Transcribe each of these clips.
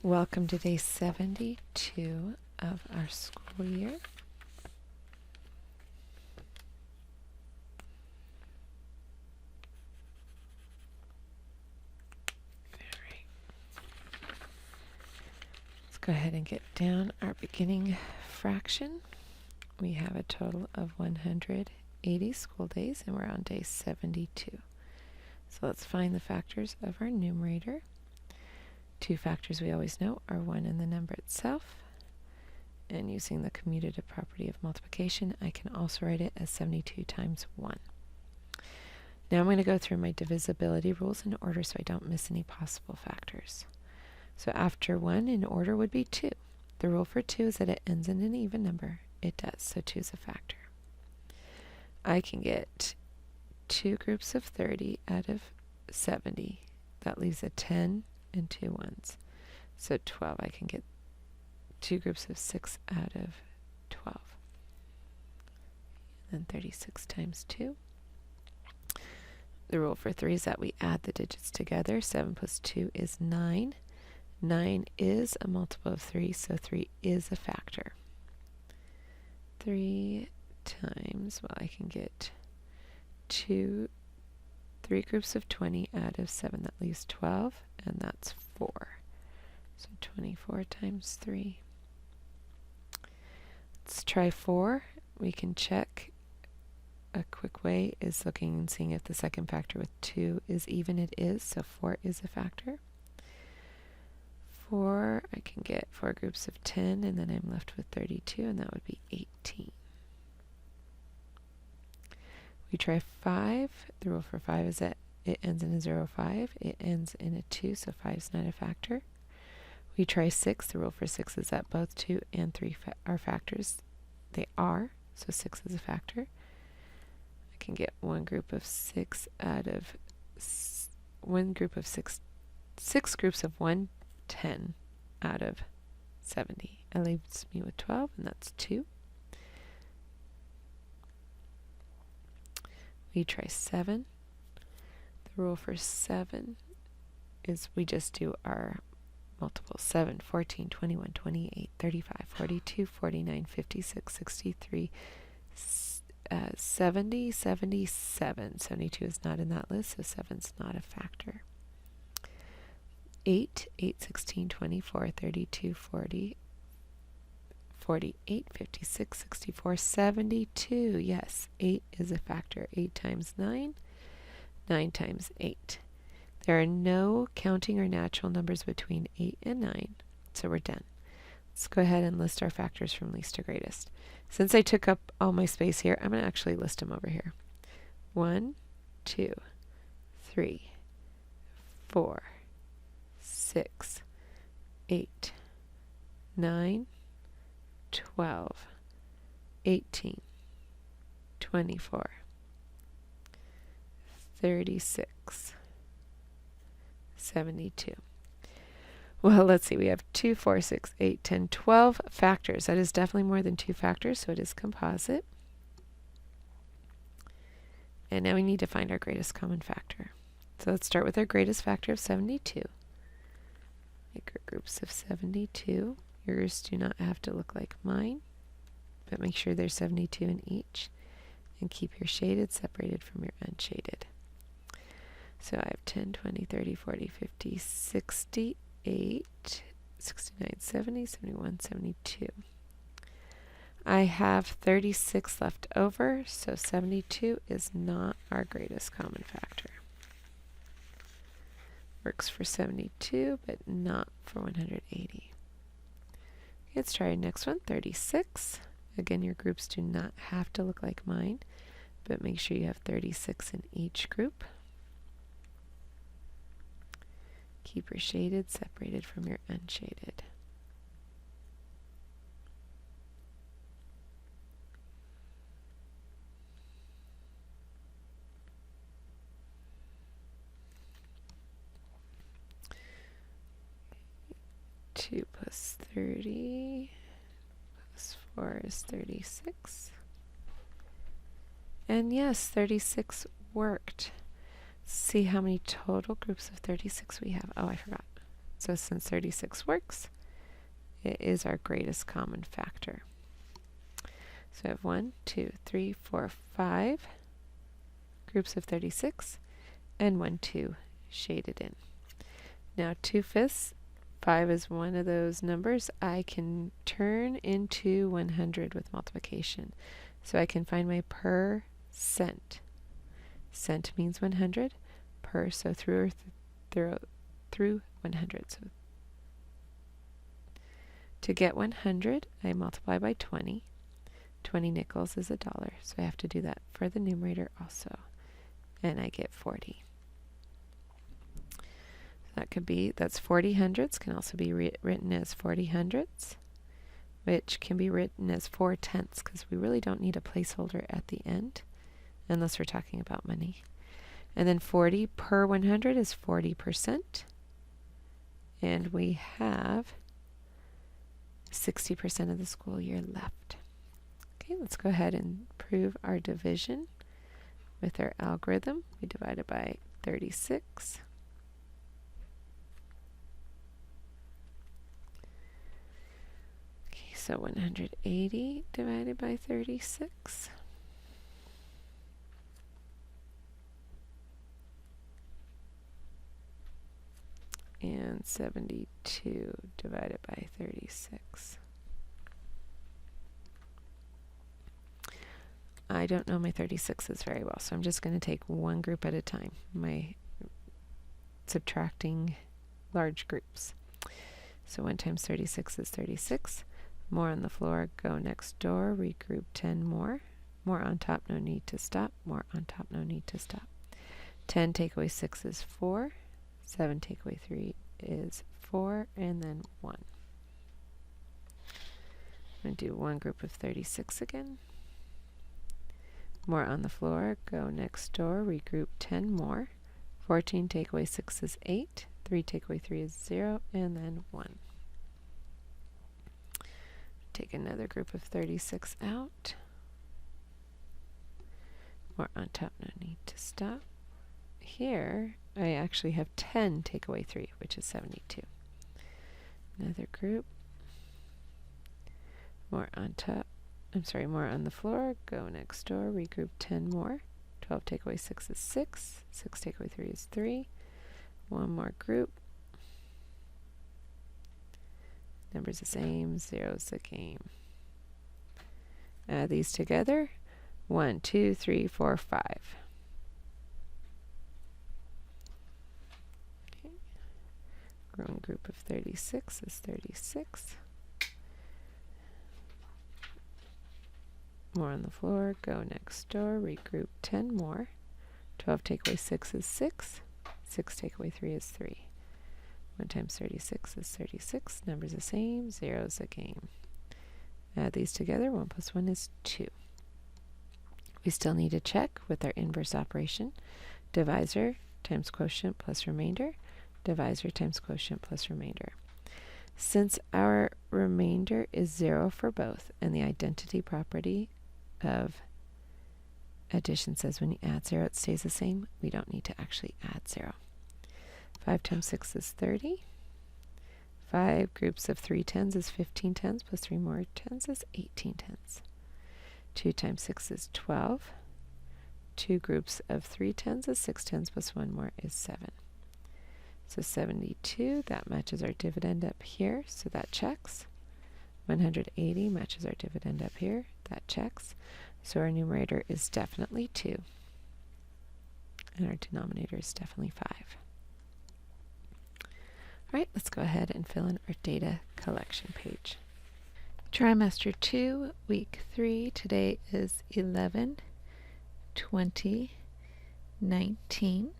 Welcome to day 72 of our school year. Let's go ahead and get down our beginning fraction. We have a total of 180 school days and we're on day 72. So let's find the factors of our numerator. Two factors we always know are 1 and the number itself. And using the commutative property of multiplication, I can also write it as 72 times 1. Now I'm going to go through my divisibility rules in order so I don't miss any possible factors. So after 1 in order would be 2. The rule for 2 is that it ends in an even number. It does, so 2 is a factor. I can get 2 groups of 30 out of 70. That leaves a 10 and 2 ones. So 12, I can get 2 groups of 6 out of 12. And then 36 times 2. The rule for 3 is that we add the digits together. 7 plus 2 is 9. 9 is a multiple of 3, so 3 is a factor. 3 times, well, I can get 3 groups of 20 out of 7. That leaves 12, and that's 4. So 24 times 3. Let's try 4. We can check. A quick way is looking and seeing if the second factor with 2 is even. It is, so 4 is a factor. 4, I can get 4 groups of 10, and then I'm left with 32, and that would be 18. We try 5. The rule for 5 is that it ends in a 0, 5. It ends in a 2, so 5 is not a factor. We try 6. The rule for 6 is that both 2 and 3 are factors. They are, so 6 is a factor. I can get 1 group of 6 out of 6 groups of 1, 10 out of 70. That leaves me with 12, and that's 2. We try 7. The rule for 7 is we just do our multiples. 7, 14, 21, 28, 35, 42, 49, 56, 63, 70, 77. 72 is not in that list, so 7 is not a factor. 8, 16, 24, 32, 40, 48, 56, 64, 72. Yes, 8 is a factor. 8 times 9, 9 times 8. There are no counting or natural numbers between 8 and 9, so we're done. Let's go ahead and list our factors from least to greatest. Since I took up all my space here, I'm going to actually list them over here. 1, 2, 3, 4, 6, 8, 9, 12, 18, 24, 36, 72. Well, let's see. We have 2, 4, 6, 8, 10, 12 factors. That is definitely more than 2 factors, so it is composite. And now we need to find our greatest common factor. So let's start with our greatest factor of 72. Make our groups of 72. Yours do not have to look like mine, but make sure there's 72 in each. And keep your shaded separated from your unshaded. So I have 10, 20, 30, 40, 50, 68, 69, 70, 71, 72. I have 36 left over, so 72 is not our greatest common factor. Works for 72, but not for 180. Let's try our next one, 36. Again, your groups do not have to look like mine, but make sure you have 36 in each group. Keep your shaded separated from your unshaded. Two plus 30 plus 4 is 36. And yes, 36 worked. See how many total groups of 36 we have. Oh, I forgot. So since 36 works, it is our greatest common factor. So I have 1, 2, 3, 4, 5 groups of 36, and 1, 2 shaded in. Now 2/5, 5 is one of those numbers I can turn into 100 with multiplication. So I can find my percent. Cent means 100, per, so through 100. So to get 100, I multiply by 20. 20 nickels is $1, so I have to do that for the numerator also. And I get 40. That could be, that's 40 hundredths, can also be written as 40 hundredths, which can be written as 4 tenths, because we really don't need a placeholder at the end, unless we're talking about money. And then 40 per 100 is 40%. And we have 60% of the school year left. Okay, let's go ahead and prove our division with our algorithm. We divide it by 36. Okay, so 180 divided by 36. And 72 divided by 36. I don't know my 36s very well, so I'm just going to take one group at a time, my subtracting large groups. So 1 times 36 is 36. More on the floor, go next door, regroup 10 more. More on top, no need to stop. More on top, no need to stop. 10 take away 6 is 4. 7 take away 3 is 4, and then 1. I'm going to do one group of 36 again. More on the floor, go next door, regroup 10 more. 14 take away 6 is 8. 3 take away 3 is 0, and then 1. Take another group of 36 out. More on top, no need to stop. Here, I actually have 10 take away 3, which is 72. Another group. More on top. More on the floor. Go next door. Regroup 10 more. 12 take away 6 is 6. 6 take away 3 is 3. One more group. Numbers the same. Zero's the game. Add these together. 1, 2, 3, 4, 5. Okay. One group of 36 is 36. More on the floor, go next door, regroup 10 more. 12 take away 6 is 6. 6 take away 3 is 3. 1 times 36 is 36. Numbers the same, zero's the game. Add these together, 1 plus 1 is 2. We still need to check with our inverse operation. Divisor times quotient plus remainder. Divisor times quotient plus remainder. Since our remainder is 0 for both, and the identity property of addition says when you add 0 it stays the same, we don't need to actually add 0. 5 times 6 is 30. 5 groups of 3 tens is 15 tens, plus 3 more tens is 18 tens. 2 times 6 is 12. 2 groups of 3 tens is 6 tens, plus 1 more is 7. So 72, that matches our dividend up here, so that checks. 180 matches our dividend up here, that checks. So our numerator is definitely 2, and our denominator is definitely 5. All right, let's go ahead and fill in our data collection page. Trimester 2, week 3, today is 11/20/19.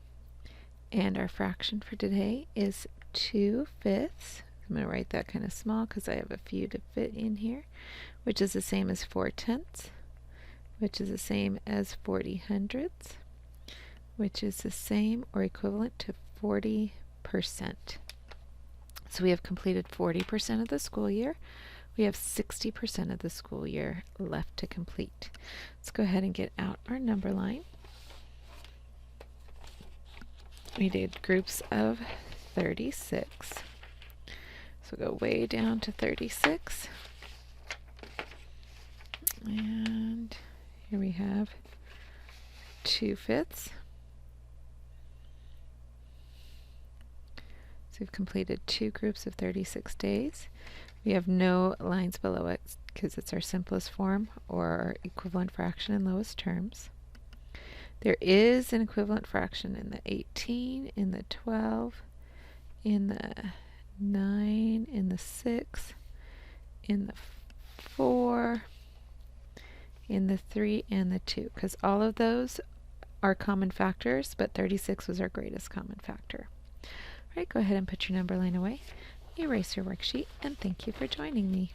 And our fraction for today is 2/5. I'm going to write that kind of small because I have a few to fit in here, which is the same as 4 tenths, which is the same as 40 hundredths, which is the same or equivalent to 40%. So we have completed 40% of the school year. We have 60% of the school year left to complete. Let's go ahead and get out our number line. We did groups of 36. So go way down to 36. And here we have 2/5. So we've completed 2 groups of 36 days. We have no lines below it because it's our simplest form or our equivalent fraction in lowest terms. There is an equivalent fraction in the 18, in the 12, in the 9, in the 6, in the 4, in the 3, and the 2, because all of those are common factors, but 36 was our greatest common factor. All right, go ahead and put your number line away, erase your worksheet, and thank you for joining me.